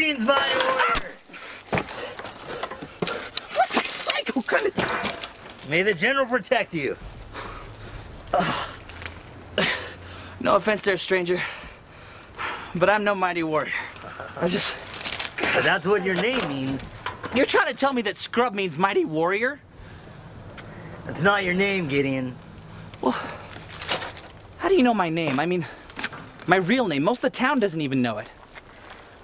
Greetings, mighty warrior! What the psycho kind of... May the general protect you. No offense there, stranger, but I'm no mighty warrior. But that's what your name means. You're trying to tell me that scrub means mighty warrior? That's not your name, Gideon. Well, how do you know my name? I mean, my real name. Most of the town doesn't even know it.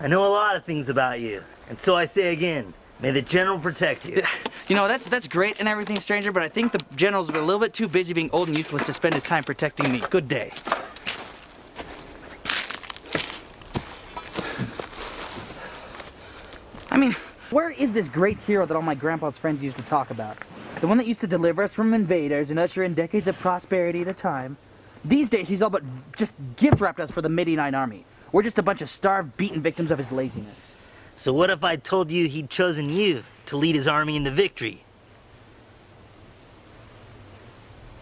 I know a lot of things about you, and so I say again, may the general protect you. You know, that's great and everything, stranger, but I think the general's a little bit too busy being old and useless to spend his time protecting me. Good day. I mean, where is this great hero that all my grandpa's friends used to talk about? The one that used to deliver us from invaders and usher in decades of prosperity at a time. These days, he's all but just gift-wrapped us for the Midianite army. We're just a bunch of starved, beaten victims of his laziness. So what if I told you he'd chosen you to lead his army into victory?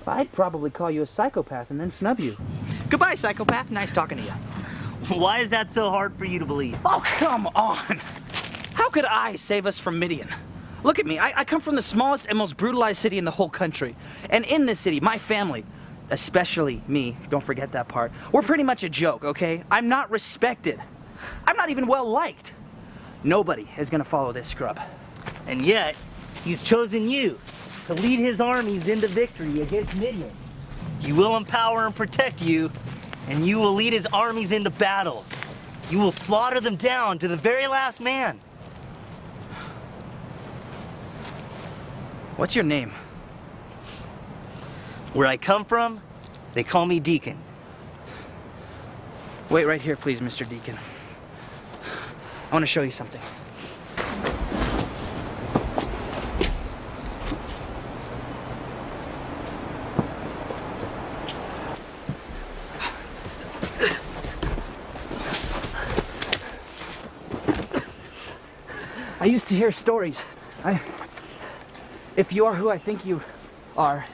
I'd probably call you a psychopath and then snub you. Goodbye, psychopath. Nice talking to you. Why is that so hard for you to believe? Oh, come on. How could I save us from Midian? Look at me. I come from the smallest and most brutalized city in the whole country. And in this city, my family, especially me, don't forget that part, we're pretty much a joke, okay? I'm not respected. I'm not even well-liked. Nobody is gonna follow this scrub. And yet, he's chosen you to lead his armies into victory against Midian. He will empower and protect you, and you will lead his armies into battle. You will slaughter them down to the very last man. What's your name? Where I come from, they call me Deacon. Wait right here, please, Mr. Deacon. I want to show you something. I used to hear stories. If you are who I think you are,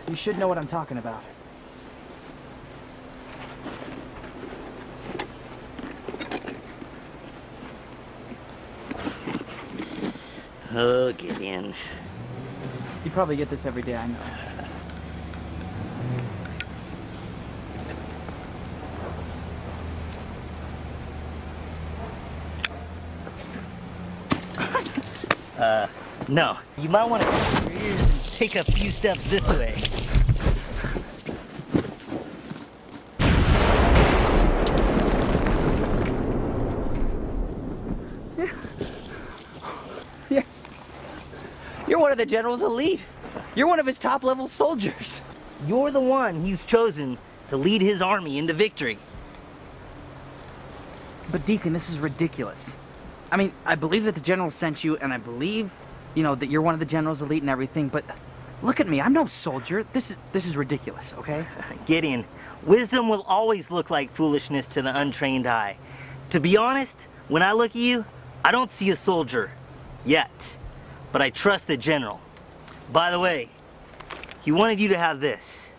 you should know what I'm talking about. Oh, Gideon. You probably get this every day, I know. No. You might want to cover your ears and take a few steps this way. You're one of the general's elite. You're one of his top-level soldiers. You're the one he's chosen to lead his army into victory. But Deacon, this is ridiculous. I mean, I believe that the general sent you, and I believe, you know, that you're one of the general's elite and everything, but look at me, I'm no soldier. This is ridiculous, okay? Gideon, wisdom will always look like foolishness to the untrained eye. To be honest, when I look at you, I don't see a soldier. Yet. But I trust the general. By the way, he wanted you to have this.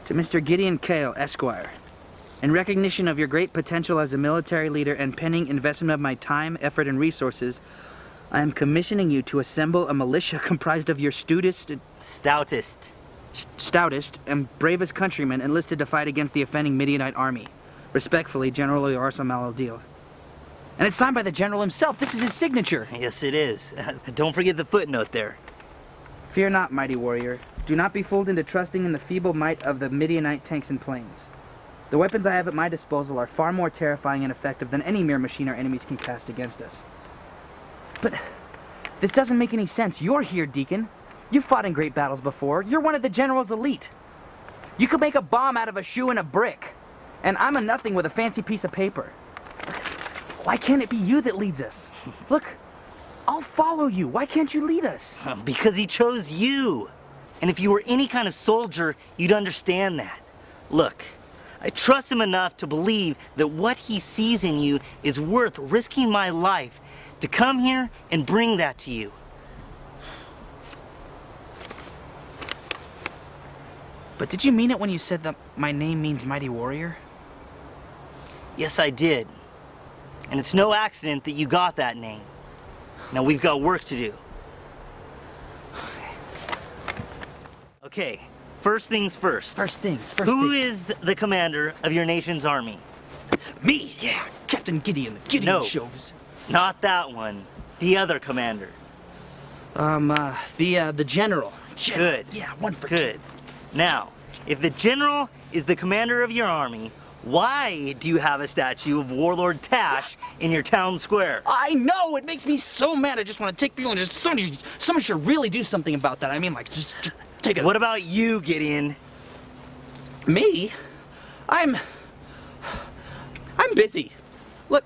To Mr. Gideon Kale, Esquire, in recognition of your great potential as a military leader and pending investment of my time, effort, and resources, I am commissioning you to assemble a militia comprised of your stoutest and bravest countrymen enlisted to fight against the offending Midianite army. Respectfully, General Yarsa Maladil. And it's signed by the general himself. This is his signature. Yes, it is. Don't forget the footnote there. Fear not, mighty warrior. Do not be fooled into trusting in the feeble might of the Midianite tanks and planes. The weapons I have at my disposal are far more terrifying and effective than any mere machine our enemies can cast against us. But this doesn't make any sense. You're here, Deacon. You've fought in great battles before. You're one of the general's elite. You could make a bomb out of a shoe and a brick. And I'm a nothing with a fancy piece of paper. Why can't it be you that leads us? Look, I'll follow you. Why can't you lead us? Because he chose you. And if you were any kind of soldier, you'd understand that. Look, I trust him enough to believe that what he sees in you is worth risking my life to come here and bring that to you. But did you mean it when you said that my name means mighty warrior? Yes, I did. And it's no accident that you got that name. Now we've got work to do. Okay, first things first. Who is the commander of your nation's army? Me, yeah, Captain Gideon. No. Shows. Not that one. The other commander. The general. Good. Yeah, one for Good. Now, if the general is the commander of your army, why do you have a statue of Warlord Tash in your town square? I know, it makes me so mad. I just want to take people and just someone should really do something about that. I mean, like, just take it. What about you, Gideon? Me? I'm busy. Look,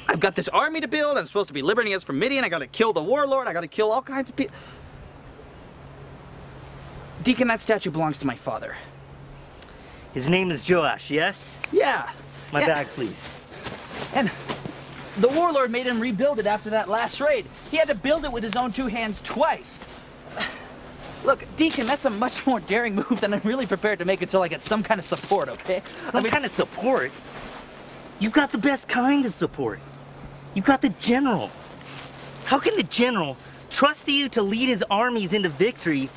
I've got this army to build. I'm supposed to be liberating us from Midian. I gotta kill the warlord. I gotta kill all kinds of people. Deacon, that statue belongs to my father. His name is Joash, yes? Yeah. My bag, please. And the warlord made him rebuild it after that last raid. He had to build it with his own 2 hands twice. Look, Deacon, that's a much more daring move than I'm really prepared to make until I get some kind of support, okay? Some kind of support? You've got the best kind of support. You've got the general. How can the general trust you to lead his armies into victory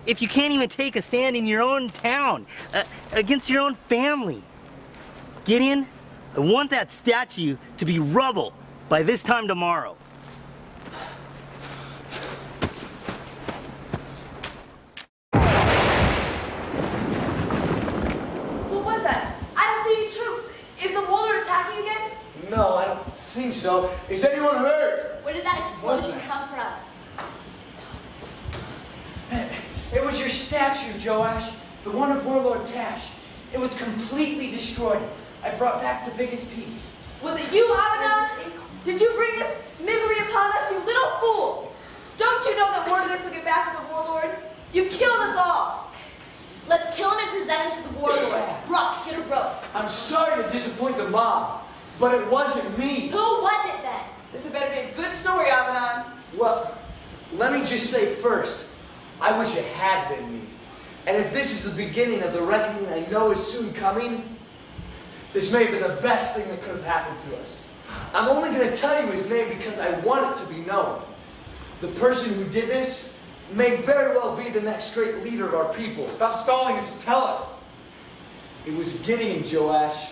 if you can't even take a stand in your own town, against your own family? Gideon, I want that statue to be rubble by this time tomorrow. What was that? I don't see any troops. Is the warlord attacking again? No, I don't think so. Is anyone hurt? Where did that explosion Wasn't. come from? It was your statue, Joash. The one of Warlord Tash. It was completely destroyed. I brought back the biggest piece. Was it you, Abaddon? Did you bring this misery upon us, you little fool? Don't you know that word of this will get back to the warlord? You've killed us all. Let's kill him and present him to the warlord. Brock, get a rope. I'm sorry to disappoint the mob, but it wasn't me. Who was it then? This had better be a good story, Abaddon. Well, let me just say first, I wish it had been me. And if this is the beginning of the reckoning I know is soon coming, this may have been the best thing that could have happened to us. I'm only going to tell you his name because I want it to be known. The person who did this may very well be the next great leader of our people. Stop stalling and just tell us. It was Gideon, Joash,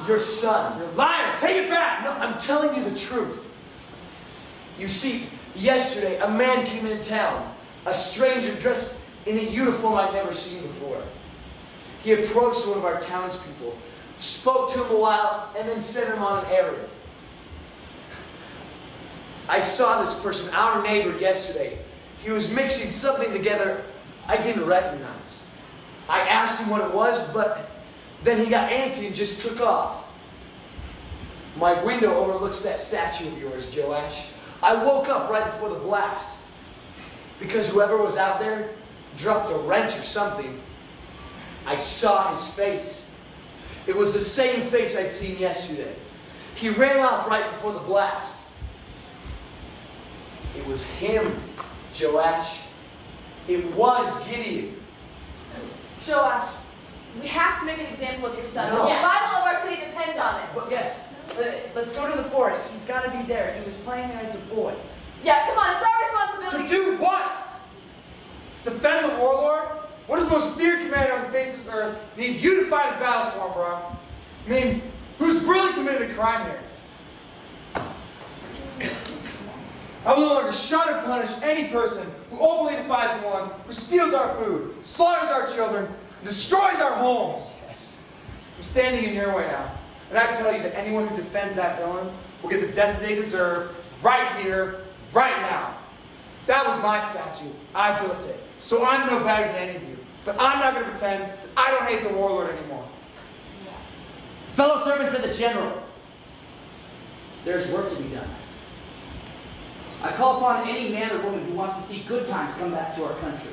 your son. You're lying. Take it back. No, I'm telling you the truth. You see, yesterday a man came into town, a stranger dressed in a uniform I'd never seen before. He approached one of our townspeople, spoke to him a while, and then sent him on an errand. I saw this person, our neighbor, yesterday. He was mixing something together I didn't recognize. I asked him what it was, but then he got antsy and just took off. My window overlooks that statue of yours, Joash. I woke up right before the blast because whoever was out there dropped a wrench or something. I saw his face. It was the same face I'd seen yesterday. He ran off right before the blast. It was him, Joash. It was Gideon. Joash, we have to make an example of your son. No. The survival of our city depends on it. But Yes. Let's go to the forest. He's got to be there. He was playing as a boy. Yeah, come on, it's our To responsibility. do what? To defend the warlord? What does the most feared commander on the face of this earth need you to fight his battles for him, bro? I mean, who's really committed a crime here? I will no longer shun or punish any person who openly defies the one who steals our food, slaughters our children, and destroys our homes. yes. I'm standing in your way now, and I tell you that anyone who defends that villain will get the death they deserve right here, right now. That was my statue. I built it. So I'm no better than any of you. But I'm not going to pretend that I don't hate the warlord anymore. Fellow servants of the general, there's work to be done. I call upon any man or woman who wants to see good times come back to our country.